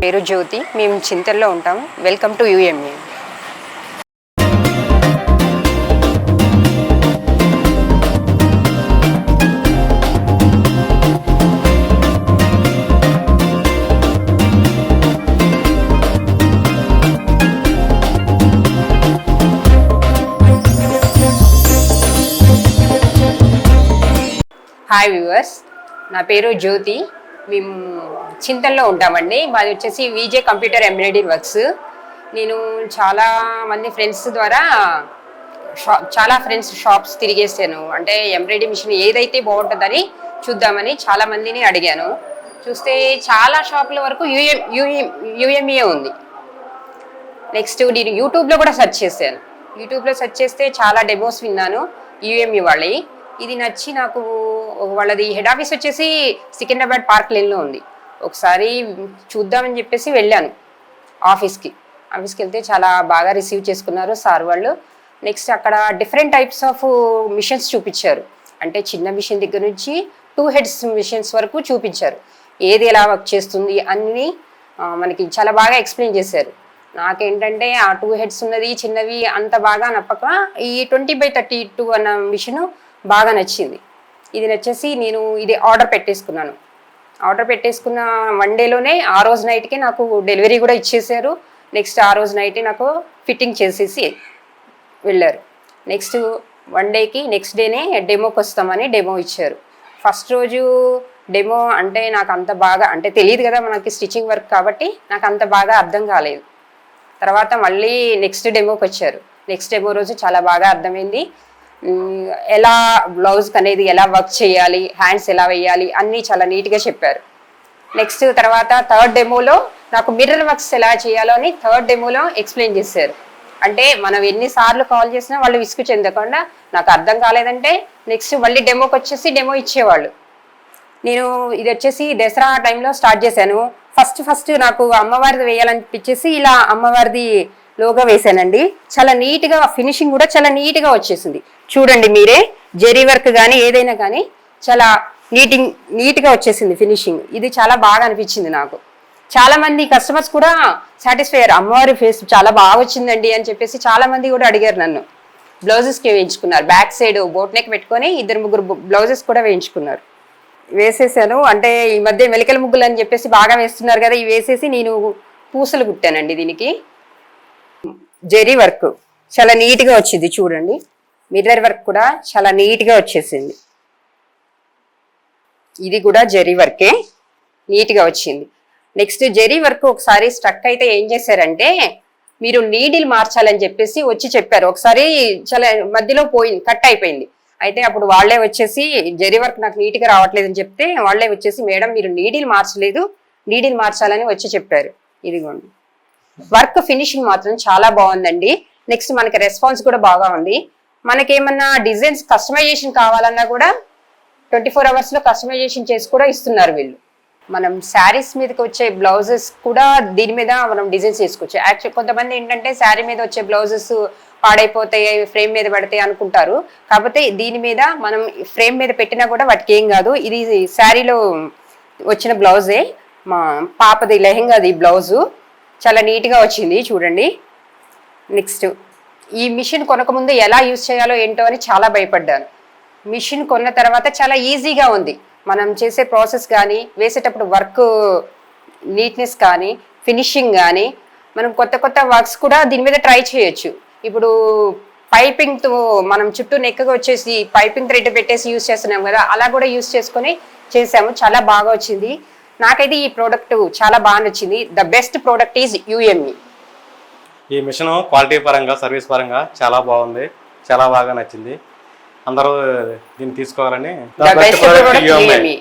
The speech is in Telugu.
పేరు జ్యోతి, మేము చింతల్లో ఉంటాం. Welcome to UMA. Hi viewers, నా పేరు జ్యోతి. మేము చింతల్లో ఉంటామండి. మాది వచ్చేసి విజే కంప్యూటర్ ఎంబ్రాయిడరీ వర్క్స్. నేను చాలా మంది ఫ్రెండ్స్ ద్వారా చాలా ఫ్రెండ్స్ షాప్స్ తిరిగేసాను. అంటే ఎంబ్రాయిడరీ మిషన్ ఏదైతే బాగుంటుందని చూద్దామని చాలా మందిని అడిగాను. చూస్తే చాలా షాపుల వరకు యుఎంఏ ఉంది. నెక్స్ట్ నేను యూట్యూబ్లో కూడా సెర్చ్ చేశాను. యూట్యూబ్లో సెర్చ్ చేస్తే చాలా డెమోస్ విన్నాను యుఎంఏ వాళ్ళవి. ఇది నచ్చి నాకు వాళ్ళది హెడ్ ఆఫీస్ వచ్చేసి సికింద్రాబాద్ పార్క్ లేన్లో ఉంది. ఒకసారి చూద్దామని చెప్పేసి వెళ్ళాను ఆఫీస్కి వెళ్తే చాలా బాగా రిసీవ్ చేసుకున్నారు సార్ వాళ్ళు. నెక్స్ట్ అక్కడ డిఫరెంట్ టైప్స్ ఆఫ్ మిషన్స్ చూపించారు. అంటే చిన్న మిషన్ దగ్గర నుంచి 2 heads మిషన్స్ వరకు చూపించారు. ఏది ఎలా వర్క్ చేస్తుంది అన్నీ మనకి చాలా బాగా ఎక్స్ప్లెయిన్ చేశారు. నాకేంటంటే ఆ 2 heads ఉన్నది చిన్నవి అంత బాగా నప్పక ఈ 20x32 అన్న మిషను బాగా నచ్చింది. ఇది నచ్చేసి నేను ఇది ఆర్డర్ పెట్టేసుకున్నాను. ఆర్డర్ పెట్టేసుకున్న 1 dayలోనే ఆ రోజు నైట్కి నాకు డెలివరీ కూడా ఇచ్చేసారు. నెక్స్ట్ ఆ రోజు నైటే నాకు ఫిట్టింగ్ చేసేసి వెళ్ళారు. నెక్స్ట్ 1 dayకి నెక్స్ట్ డేనే డెమోకి వస్తామని డెమో ఇచ్చారు. ఫస్ట్ రోజు డెమో అంటే నాకు అంత బాగా అంటే తెలియదు కదా మనకి స్టిచ్చింగ్ వర్క్ కాబట్టి నాకు అంత బాగా అర్థం కాలేదు. తర్వాత మళ్ళీ నెక్స్ట్ డెమోకి వచ్చారు. నెక్స్ట్ డెమో రోజు చాలా బాగా అర్థమైంది. ఎలా బ్లౌజ్కి అనేది ఎలా వర్క్ చేయాలి, హ్యాండ్స్ ఎలా వేయాలి అన్నీ చాలా నీట్గా చెప్పారు. నెక్స్ట్ తర్వాత 3rd డెమోలో నాకు మిర్రర్ వర్క్స్ ఎలా చేయాలో అని 3rd డెమోలో ఎక్స్ప్లెయిన్ చేశారు. అంటే మనం ఎన్నిసార్లు కాల్ చేసినా వాళ్ళు విసుగు చెందకుండా నాకు అర్థం కాలేదంటే నెక్స్ట్ మళ్ళీ డెమోకి వచ్చేసి డెమో ఇచ్చేవాళ్ళు. నేను ఇది వచ్చేసి దసరా టైంలో స్టార్ట్ చేశాను. ఫస్ట్ నాకు అమ్మవారిది వేయాలనిపించేసి ఇలా అమ్మవారిది లోగా వేసానండి. చాలా నీట్గా ఫినిషింగ్ కూడా చాలా నీట్గా వచ్చేసింది. చూడండి మీరే, జెరీ వర్క్ కానీ ఏదైనా కానీ చాలా నీట్గా వచ్చేసింది ఫినిషింగ్. ఇది చాలా బాగా అనిపించింది నాకు. చాలా మంది కస్టమర్స్ కూడా సాటిస్ఫై అయ్యారు. అమ్మవారి ఫేస్ చాలా బాగా వచ్చిందండి అని చెప్పేసి చాలా మంది కూడా అడిగారు నన్ను. బ్లౌజెస్కి వేయించుకున్నారు. బ్యాక్ సైడ్ బోట్ నెక్ పెట్టుకొని 2-3 బ్లౌజెస్ కూడా వేయించుకున్నారు. వేసేసాను. అంటే ఈ మధ్య మెలికల ముగ్గులు అని చెప్పేసి బాగా వేస్తున్నారు కదా, ఇవి వేసేసి నేను పూసలు కుట్టానండి. దీనికి జెరీ వర్క్ చాలా నీట్గా వచ్చింది. చూడండి, మిర్రర్ వర్క్ కూడా చాలా నీట్గా వచ్చేసింది. ఇది కూడా జెరీ వర్కే, నీట్గా వచ్చింది. నెక్స్ట్ జెరీ వర్క్ ఒకసారి స్ట్రక్ అయితే ఏం చేశారంటే మీరు నీడిల్ మార్చాలని చెప్పేసి వచ్చి చెప్పారు. ఒకసారి చాలా మధ్యలో కట్ అయిపోయింది. అయితే అప్పుడు వాళ్ళే వచ్చేసి జెరీ వర్క్ నాకు నీట్గా రావట్లేదని చెప్తే వాళ్ళే వచ్చేసి మేడం మీరు నీడిల్ మార్చలేదు, నీడిల్ మార్చాలని వచ్చి చెప్పారు. ఇదిగోండి, వర్క్ ఫినిషింగ్ మాత్రం చాలా బాగుందండి. నెక్స్ట్ మనకి రెస్పాన్స్ కూడా బాగా ఉంది. మనకేమన్నా డిజైన్స్ కస్టమైజేషన్ కావాలన్నా కూడా 24 hours కస్టమైజేషన్ చేసి కూడా ఇస్తున్నారు వీళ్ళు. మనం శారీస్ మీదకి వచ్చే బ్లౌజెస్ కూడా దీని మీద మనం డిజైన్స్ చేసుకోవచ్చు. యాక్చువల్ కొంతమంది ఏంటంటే శారీ మీద వచ్చే బ్లౌజెస్ పాడైపోతాయి, ఫ్రేమ్ మీద పడతాయి అనుకుంటారు. కాకపోతే దీని మీద మనం ఫ్రేమ్ మీద పెట్టినా కూడా వాటికి ఏం కాదు. ఇది శారీలో వచ్చిన బ్లౌజే, మా పాపది లెహెంగాది బ్లౌజు. చాలా నీట్గా వచ్చింది చూడండి. నెక్స్ట్ ఈ మిషన్ కొనకముందు ఎలా యూజ్ చేయాలో ఏంటో అని చాలా భయపడ్డాను. మిషన్ కొన్న తర్వాత చాలా ఈజీగా ఉంది. మనం చేసే ప్రాసెస్ కానీ, వేసేటప్పుడు వర్క్ నీట్నెస్ కానీ, ఫినిషింగ్ కానీ, మనం కొత్త వర్క్స్ కూడా దీని మీద ట్రై చేయొచ్చు. ఇప్పుడు పైపింగ్తో మనం చుట్టూ నెక్కగా వచ్చేసి పైపింగ్ థ్రెడ్ పెట్టేసి యూజ్ చేస్తున్నాం కదా, అలా కూడా యూజ్ చేసుకొని చేసాము. చాలా బాగా వచ్చింది. నాకైతే ఈ ప్రోడక్ట్ చాలా బాగా నచ్చింది. The best product is UME. ఈ మిషన్ క్వాలిటీ పరంగా, సర్వీస్ పరంగా చాలా బాగుంది, చాలా బాగా నచ్చింది. అందరూ దీన్ని తీసుకోవాలని ద బెస్ట్ ప్రోడక్ట్ యుఎంఈ.